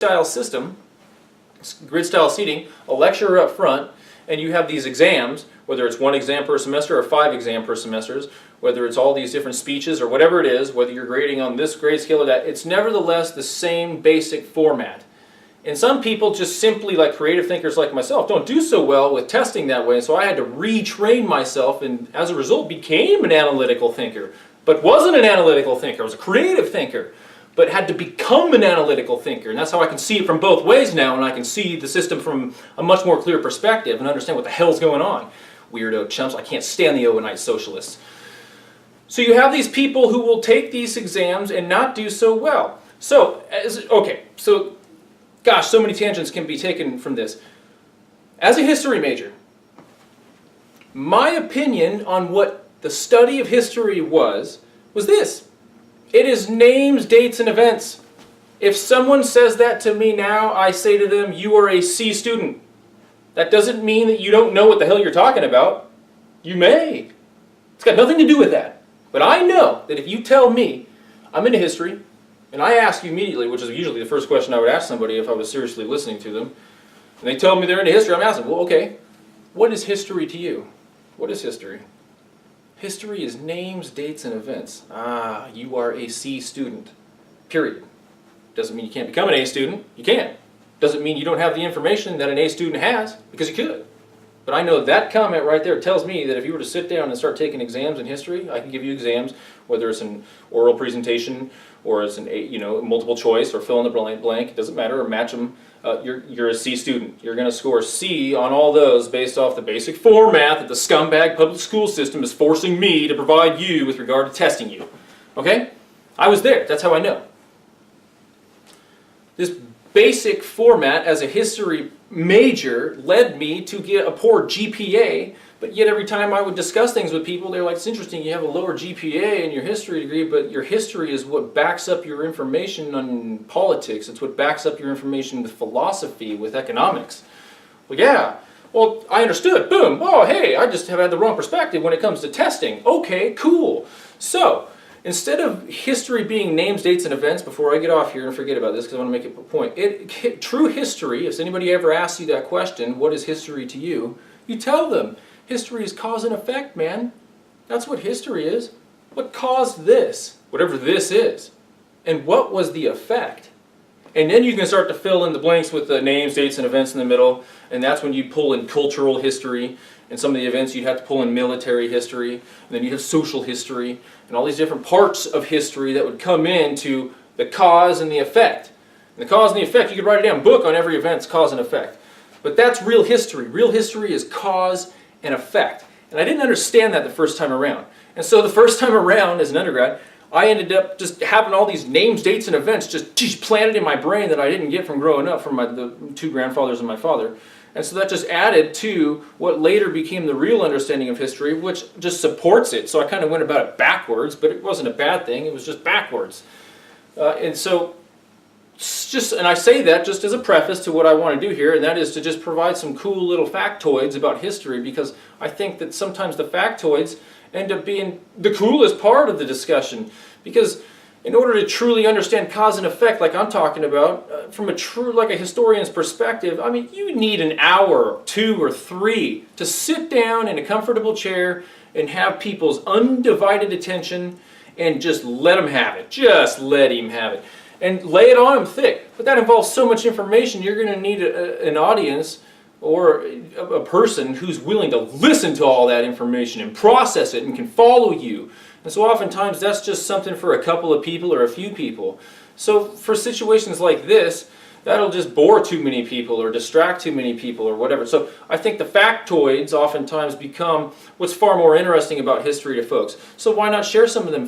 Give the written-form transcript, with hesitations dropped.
style system, grid style seating, a lecturer up front, and you have these exams, whether it's 1 exam per semester or 5 exam per semesters, whether it's all these different speeches or whatever it is, whether you're grading on this grade scale or that, it's nevertheless the same basic format. And some people just simply, like creative thinkers like myself, don't do so well with testing that way, so I had to retrain myself and as a result became an analytical thinker. But wasn't an analytical thinker, I was a creative thinker, but had to become an analytical thinker. And that's how I can see it from both ways now, and I can see the system from a much more clear perspective and understand what the hell's going on. Weirdo chumps, I can't stand the overnight socialists. So you have these people who will take these exams and not do so well. So, gosh, so many tangents can be taken from this. As a history major, my opinion on what the study of history was this. It is names, dates, and events. If someone says that to me now, I say to them, you are a C student. That doesn't mean that you don't know what the hell you're talking about. You may. It's got nothing to do with that. But I know that if you tell me I'm into history, and I ask you immediately, which is usually the first question I would ask somebody if I was seriously listening to them, and they tell me they're into history, I'm asking, well, okay, what is history to you? What is history? History is names, dates, and events. Ah, you are a C student. Period. Doesn't mean you can't become an A student. You can. Doesn't mean you don't have the information that an A student has, because you could. But I know that comment right there tells me that if you were to sit down and start taking exams in history, I can give you exams, whether it's an oral presentation or it's an multiple choice or fill in the blank, it doesn't matter, or match them. You're a C student. You're going to score C on all those based off the basic format that the scumbag public school system is forcing me to provide you with regard to testing you. Okay? I was there. That's how I know. This basic format as a history major led me to get a poor GPA, but yet every time I would discuss things with people, they're like, it's interesting, you have a lower GPA in your history degree, but your history is what backs up your information on politics. It's what backs up your information with philosophy, with economics. Well, yeah. Well, I understood. Boom. Oh, hey, I just have had the wrong perspective when it comes to testing. Okay, cool. So, instead of history being names, dates, and events, before I get off here and forget about this because I want to make it a point, true history, if anybody ever asks you that question, what is history to you, you tell them, history is cause and effect, man. That's what history is. What caused this, whatever this is, and what was the effect? And then you can start to fill in the blanks with the names, dates, and events in the middle, and that's when you pull in cultural history, and some of the events you'd have to pull in military history, and then you have social history, and all these different parts of history that would come into the cause and the effect. And the cause and the effect, you could write a damn book on every event's cause and effect. But that's real history. Real history is cause and effect. And I didn't understand that the first time around. And so the first time around as an undergrad, I ended up just having all these names, dates, and events just planted in my brain that I didn't get from growing up from the 2 grandfathers and my father. And so that just added to what later became the real understanding of history, which just supports it. So I kind of went about it backwards, but it wasn't a bad thing. It was just backwards. And I say that just as a preface to what I want to do here, and that is to just provide some cool little factoids about history, because I think that sometimes the factoids end up being the coolest part of the discussion. Because in order to truly understand cause and effect, like I'm talking about, from a historian's perspective, I mean, you need an hour, 2 or 3 to sit down in a comfortable chair and have people's undivided attention and just let them have it. Just let him have it. And lay it on them thick. But that involves so much information, you're going to need an audience or a person who's willing to listen to all that information and process it and can follow you. And so oftentimes that's just something for a couple of people or a few people. So for situations like this, that'll just bore too many people or distract too many people or whatever. So I think the factoids oftentimes become what's far more interesting about history to folks. So why not share some of them?